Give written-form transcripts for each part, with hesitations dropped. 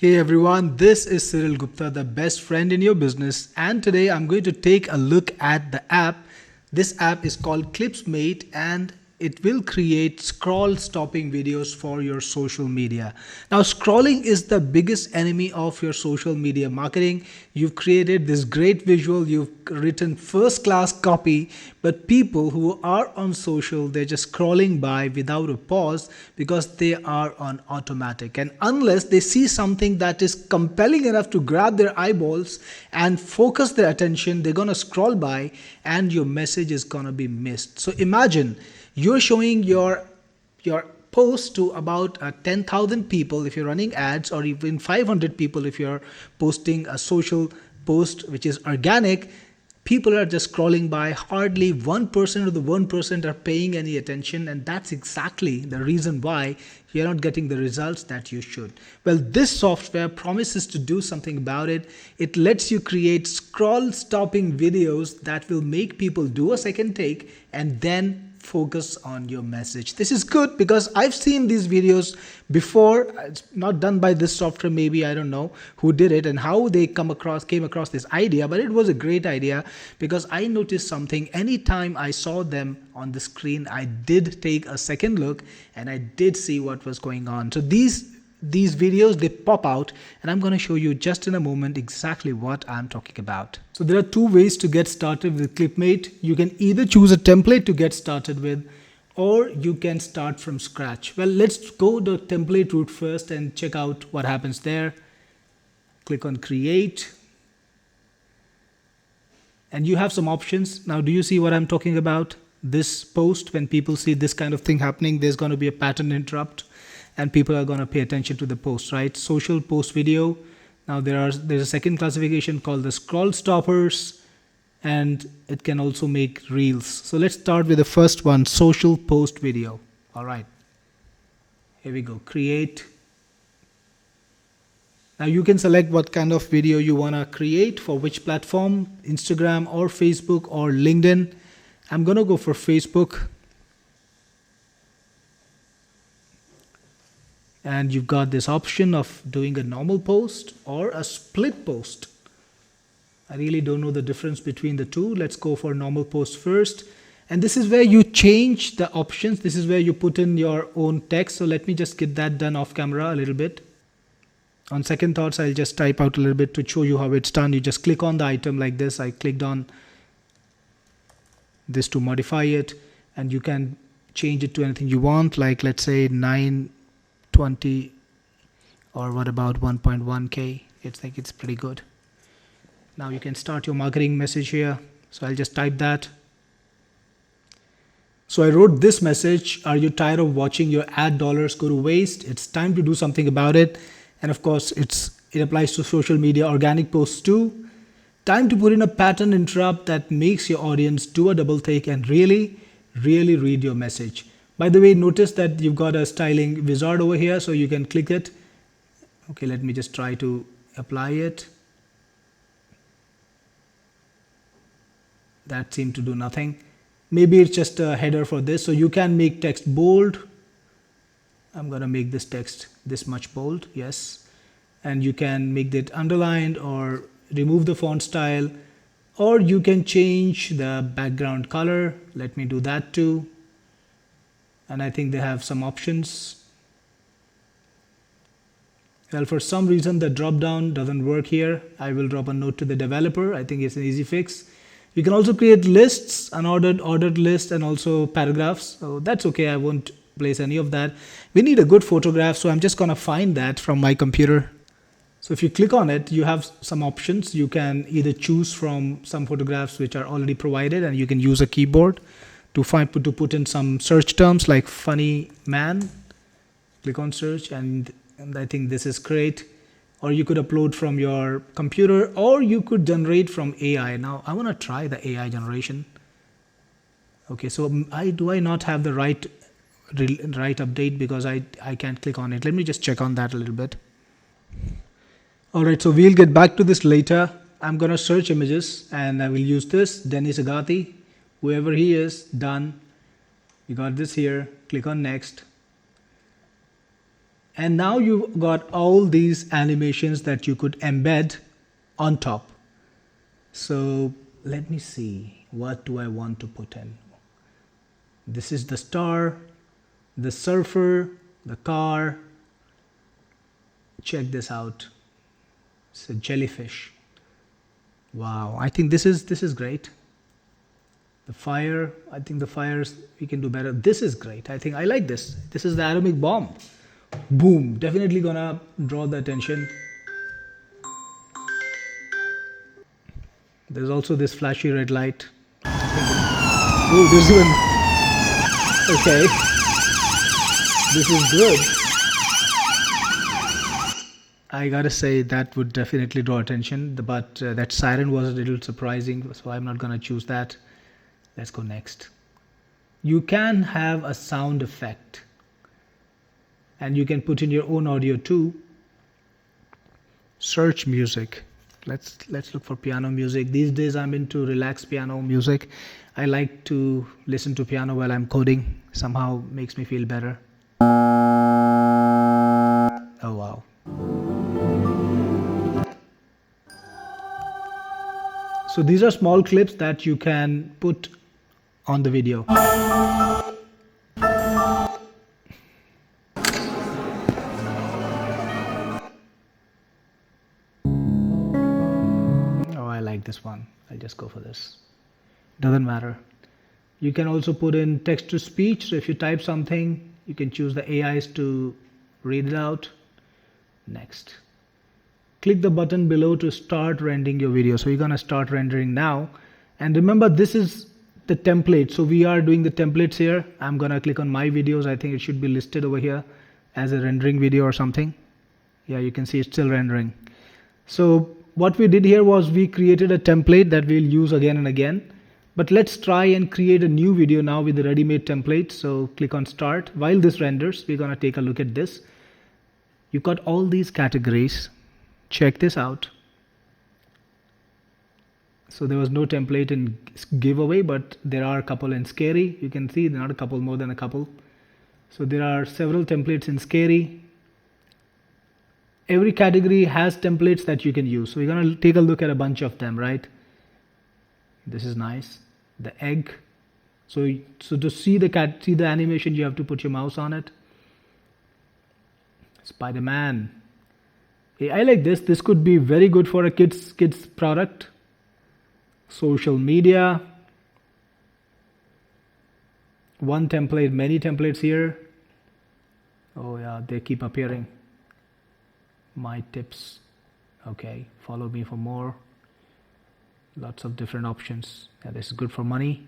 Hey everyone, this is Cyril Gupta, the best friend in your business, and today I'm going to take a look at the app. This app is called Clipsmate and it will create scroll stopping videos for your social media. Now, scrolling is the biggest enemy of your social media marketing. You've created this great visual, you've written first class copy, but people who are on social, they're just scrolling by without a pause because they are on automatic. And unless they see something that is compelling enough to grab their eyeballs and focus their attention, they're gonna scroll by and your message is gonna be missed. So imagine you're showing your post to about 10,000 people if you're running ads, or even 500 people if you're posting a social post which is organic. People are just scrolling by. Hardly 1% of the 1% are paying any attention, and that's exactly the reason why you're not getting the results that you should. Well, this software promises to do something about it. It lets you create scroll stopping videos that will make people do a second take and then focus on your message. This is good because I've seen these videos before. It's not done by this software, maybe, I don't know who did it and how they came across this idea, but it was a great idea because I noticed something. Anytime I saw them on the screen, I did take a second look and I did see what was going on. So these videos, they pop out, and I'm going to show you just in a moment exactly what I'm talking about. So there are two ways to get started with Clipmate. You can either choose a template to get started with, or you can start from scratch. Well, let's go the template route first and check out what happens there. Click on create, and you have some options. Now, do you see what I'm talking about? This post, when people see this kind of thing happening, there's going to be a pattern interrupt and people are going to pay attention to the post, right? Social post video. Now there's a second classification called the scroll stoppers, and it can also make reels. So let's start with the first one, social post video. All right, here we go, create. Now you can select what kind of video you want to create for which platform, Instagram or Facebook or LinkedIn. I'm going to go for Facebook. And you've got this option of doing a normal post or a split post. I really don't know the difference between the two. Let's go for normal post first. And this is where you change the options. This is where you put in your own text. So let me just get that done off camera a little bit. On second thoughts, I'll just type out a little bit to show you how it's done. You just click on the item like this. I clicked on this to modify it, and you can change it to anything you want, like let's say 920, or what about 1.1K? It's pretty good. Now you can start your marketing message here. So I'll just type that. So I wrote this message: are you tired of watching your ad dollars go to waste? It's time to do something about it. And of course, it applies to social media organic posts too. Time to put in a pattern interrupt that makes your audience do a double take and really read your message. By the way, notice that you've got a styling wizard over here, so you can click it. Okay, let me just try to apply it. That seemed to do nothing. Maybe it's just a header for this. So you can make text bold. I'm going to make this text this much bold, yes. And you can make it underlined or remove the font style, or you can change the background color. Let me do that too. And I think they have some options. Well, for some reason the drop down doesn't work here. I will drop a note to the developer. I think it's an easy fix. You can also create lists, an ordered list, and also paragraphs. So that's okay. I won't place any of that. We need a good photograph, so I'm just going to find that from my computer. So if you click on it, you have some options. You can either choose from some photographs which are already provided, and you can use a keyboard to put in some search terms like funny man. Click on search, and I think this is great. Or you could upload from your computer, or you could generate from AI. Now I want to try the AI generation. Okay, so do I not have the right update because I can't click on it? Let me just check on that a little bit. All right, so we'll get back to this later. I'm going to search images and I will use this, Dennis Agati, whoever he is, done. You got this here, click on next. And now you've got all these animations that you could embed on top. So let me see, what do I want to put in? This is the star, the surfer, the car. Check this out. It's a jellyfish. Wow, I think this is great. The fire, I think the fires we can do better. This is great. I think I like this. This is the atomic bomb. Boom, definitely gonna draw the attention. There's also this flashy red light. Oh, there's even, okay, this is good. I gotta say that would definitely draw attention, but that siren was a little surprising, so I'm not gonna choose that. Let's go next. You can have a sound effect, and you can put in your own audio too. Search music. Let's look for piano music. These days I'm into relaxed piano music. I like to listen to piano while I'm coding. Somehow makes me feel better. Oh wow. So these are small clips that you can put on the video. This one, I'll just go for this. Doesn't matter. You can also put in text to speech. So if you type something, you can choose the AIs to read it out. Next. Click the button below to start rendering your video. So you're gonna start rendering now. And remember, this is the template. So we are doing the templates here. I'm gonna click on my videos. I think it should be listed over here as a rendering video or something. Yeah, you can see it's still rendering. So what we did here was we created a template that we'll use again and again. But let's try and create a new video now with the ready-made template. So click on start. While this renders, we're going to take a look at this. You've got all these categories. Check this out. So there was no template in giveaway, but there are a couple in scary. You can see not a couple, more than a couple. So there are several templates in scary. Every category has templates that you can use. So we're going to take a look at a bunch of them, right? This is nice. The egg. So to see the animation, you have to put your mouse on it. Spider-Man. Hey, I like this. This could be very good for a kids product. Social media. One template, many templates here. Oh yeah, they keep appearing. My tips. Okay, follow me for more. Lots of different options. Yeah, this is good for money.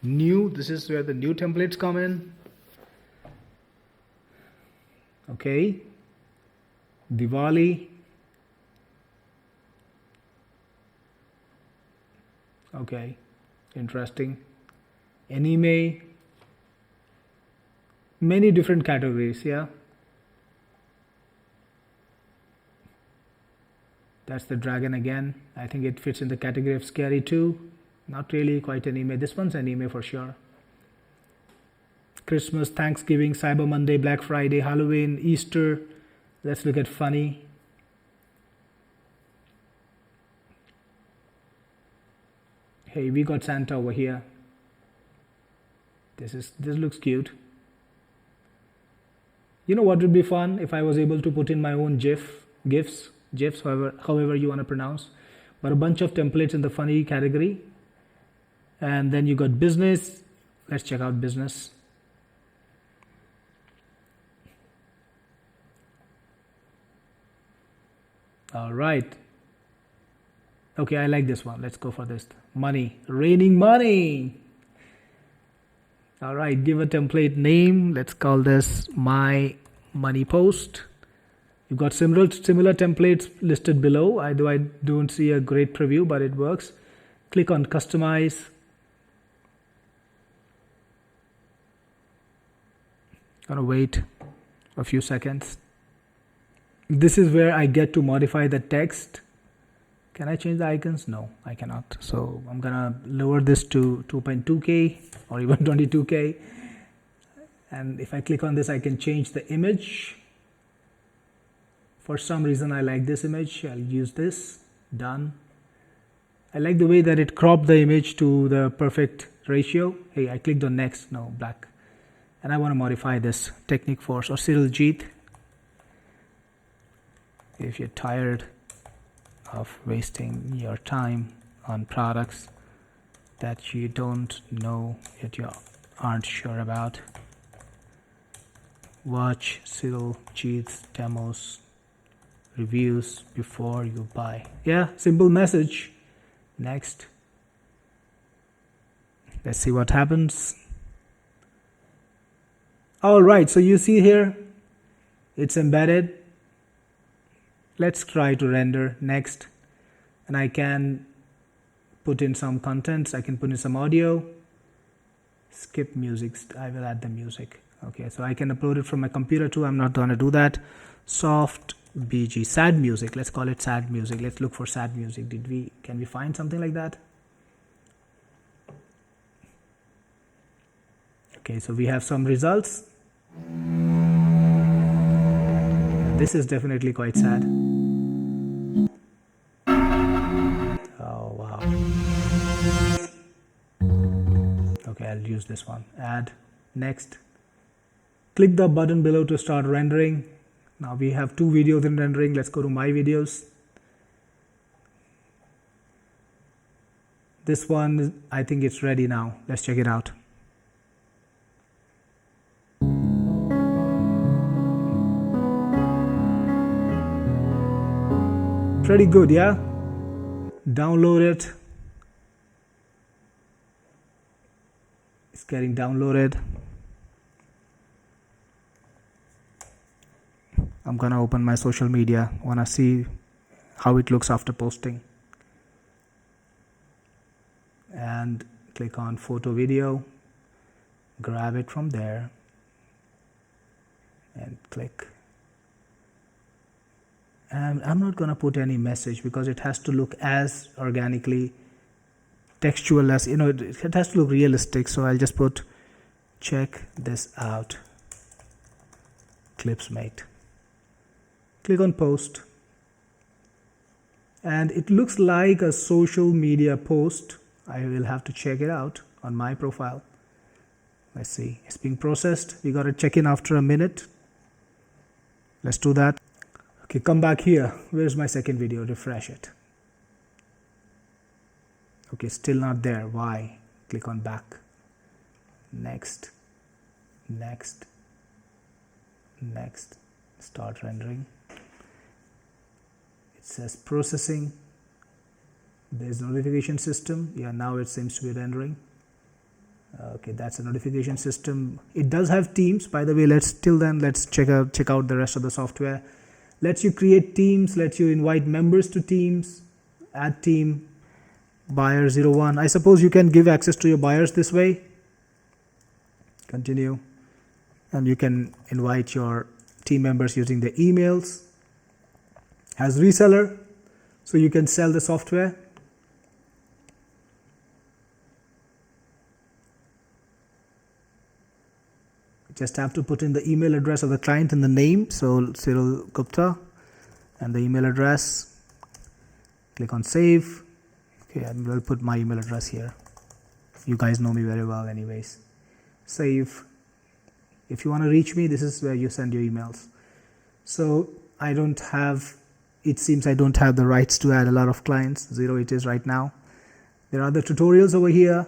New, this is where the new templates come in. Okay. Diwali. Okay, interesting. Anime. Many different categories, yeah. That's the dragon again. I think it fits in the category of scary too. Not really quite anime. This one's anime for sure. Christmas, Thanksgiving, Cyber Monday, Black Friday, Halloween, Easter. Let's look at funny. Hey, we got Santa over here. This looks cute. You know what would be fun if I was able to put in my own GIFs, however you want to pronounce, but a bunch of templates in the funny category. And then you got business. Let's check out business. All right. Okay, I like this one. Let's go for this. Money, raining money. All right, give a template name. Let's call this my money post. You've got similar templates listed below. I don't see a great preview, but it works. Click on customize. Gonna wait a few seconds. This is where I get to modify the text. Can I change the icons? No, I cannot. So I'm gonna lower this to 2.2K or even 22K. And if I click on this, I can change the image. For some reason I like this image. I'll use this. Done. I like the way that it cropped the image to the perfect ratio. Hey, I clicked on next. No, black. And I want to modify this. Teknikforce or Cyril Jeet. If you're tired of wasting your time on products that you don't know, that you aren't sure about, watch Cyril Jeet's demos, reviews before you buy. Yeah, simple message. Next. Let's see what happens. Alright, so you see here, it's embedded. Let's try to render. Next. And I can put in some contents. I can put in some audio. Skip music. I will add the music. Okay, so I can upload it from my computer too. I'm not going to do that. Soft BG, sad music. Let's call it sad music. Let's look for sad music. Can we find something like that? Okay, so we have some results. This is definitely quite sad. Oh wow. Okay, I'll use this one. Add. Next. Click the button below to start rendering. Now we have 2 videos in rendering. Let's go to my videos. This one, I think it's ready now. Let's check it out. Pretty good, yeah? Download it. It's getting downloaded. I'm gonna open my social media. Wanna see how it looks after posting. And click on photo video. Grab it from there. And click. And I'm not gonna put any message because it has to look as organically textual as, it has to look realistic. So I'll just put, check this out. Clipsmate. Click on post. And it looks like a social media post. I will have to check it out on my profile. Let's see. It's being processed. We got to check in after a minute. Let's do that. Okay, come back here. Where's my second video? Refresh it. Okay, still not there. Why? Click on back. Next. Next. Next. Start rendering. It says processing. There's a notification system. Yeah, now it seems to be rendering. Okay, that's a notification system. It does have teams, by the way. Let's check out the rest of the software. Lets you create teams, lets you invite members to teams, add team, buyer 01. I suppose you can give access to your buyers this way. Continue. And you can invite your team members using their emails. Has reseller, so you can sell the software. Just have to put in the email address of the client and the name. So Cyril Gupta and the email address. Click on save. Okay, I will put my email address here. You guys know me very well anyways. Save. If you want to reach me, this is where you send your emails. So it seems I don't have the rights to add a lot of clients. 0 it is right now. There are other tutorials over here.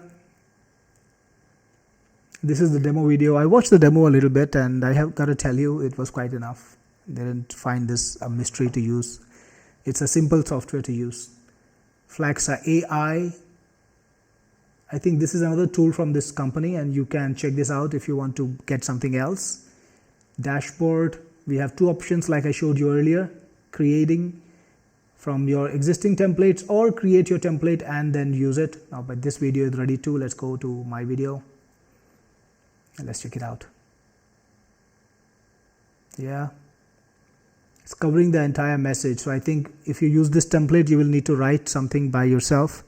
This is the demo video. I watched the demo a little bit and I have got to tell you it was quite enough. Didn't find this a mystery to use. It's a simple software to use. Flaxa AI. I think this is another tool from this company and you can check this out if you want to get something else. Dashboard. We have 2 options like I showed you earlier. Creating from your existing templates or create your template and then use it. Now, but this video is ready too. Let's go to my video. And let's check it out. Yeah, it's covering the entire message. So I think if you use this template, you will need to write something by yourself.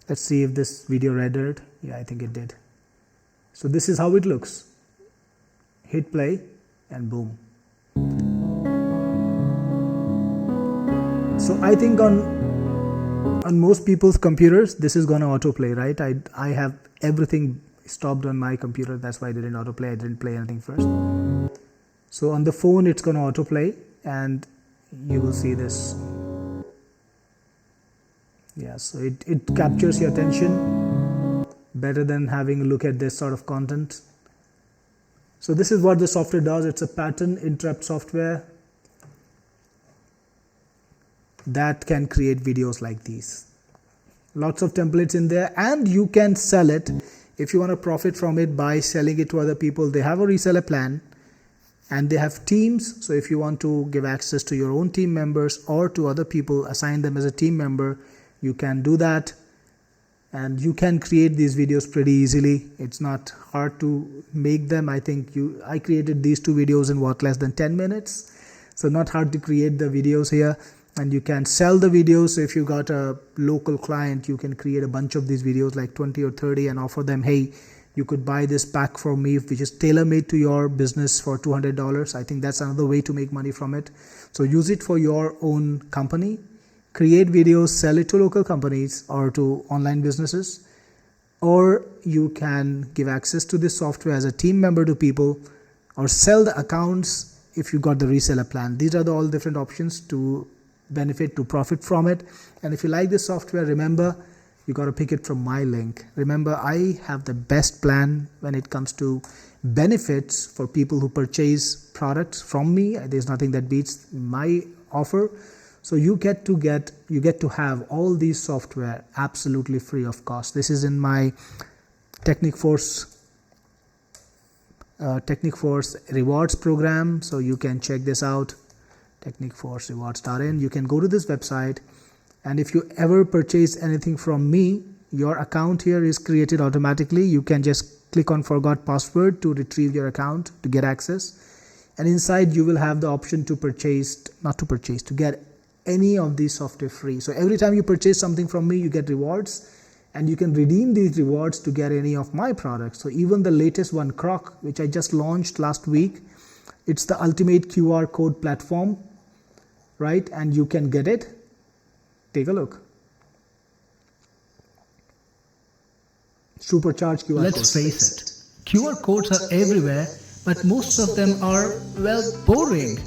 Let's see if this video rendered. Yeah, I think it did. So this is how it looks. Hit play and boom. So I think on most people's computers this is going to autoplay, right? I have everything stopped on my computer, that's why I didn't autoplay. I didn't play anything first. So on the phone it's going to autoplay and you will see this. Yeah, so it captures your attention better than having a look at this sort of content. So this is what the software does. It's a pattern interrupt software that can create videos like these. Lots of templates in there, and you can sell it if you want to profit from it by selling it to other people. They have a reseller plan and they have teams. So if you want to give access to your own team members or to other people, assign them as a team member, you can do that. And you can create these videos pretty easily. It's not hard to make them. I think I created these 2 videos in less than 10 minutes. So not hard to create the videos here. And you can sell the videos. So if you got a local client, you can create a bunch of these videos, like 20 or 30, and offer them, hey, you could buy this pack from me, which is tailor-made to your business for $200. I think that's another way to make money from it. So use it for your own company. Create videos, sell it to local companies or to online businesses, or you can give access to this software as a team member to people, or sell the accounts if you got the reseller plan. These are all different options to benefit, to profit from it. And if you like this software, remember, you got to pick it from my link. Remember, I have the best plan when it comes to benefits for people who purchase products from me. There's nothing that beats my offer. So you get to have all these software absolutely free of cost. This is in my Teknikforce Rewards program. So you can check this out, teknikforcerewards.in. You can go to this website, and if you ever purchase anything from me, your account here is created automatically. You can just click on forgot password to retrieve your account to get access. And inside you will have the option to get any of these software free. So every time you purchase something from me, you get rewards, and you can redeem these rewards to get any of my products. So even the latest one, Croc, which I just launched last week, it's the ultimate QR code platform, right? And you can get it. Take a look. Supercharged QR codes. Let's face it, QR codes are everywhere, but most of them are, well, boring.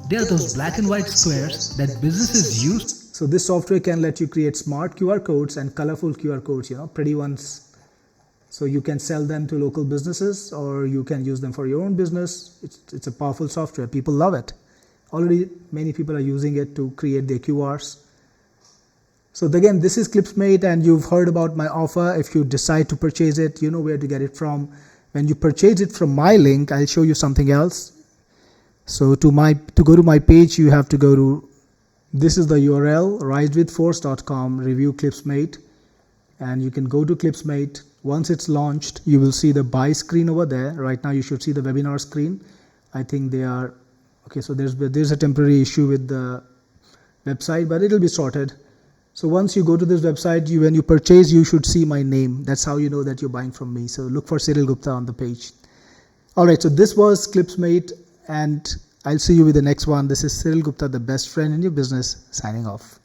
They are those black and white squares that businesses use. So this software can let you create smart QR codes and colorful QR codes, pretty ones. So you can sell them to local businesses, or you can use them for your own business. It's a powerful software. People love it. Already many people are using it to create their QRs. So again, this is Clipsmate, and you've heard about my offer. If you decide to purchase it, you know where to get it from. When you purchase it from my link, I'll show you something else. So to go to my page, you have to go to, this is the URL, risewithforce.com, review Clipsmate, and you can go to Clipsmate. Once it's launched, you will see the buy screen over there. Right now you should see the webinar screen. I think they are, okay, so there's a temporary issue with the website, but it'll be sorted. So once you go to this website, when you purchase, you should see my name. That's how you know that you're buying from me. So look for Cyril Gupta on the page. All right, so this was Clipsmate, and I'll see you with the next one. This is Cyril Gupta, the best friend in your business, signing off.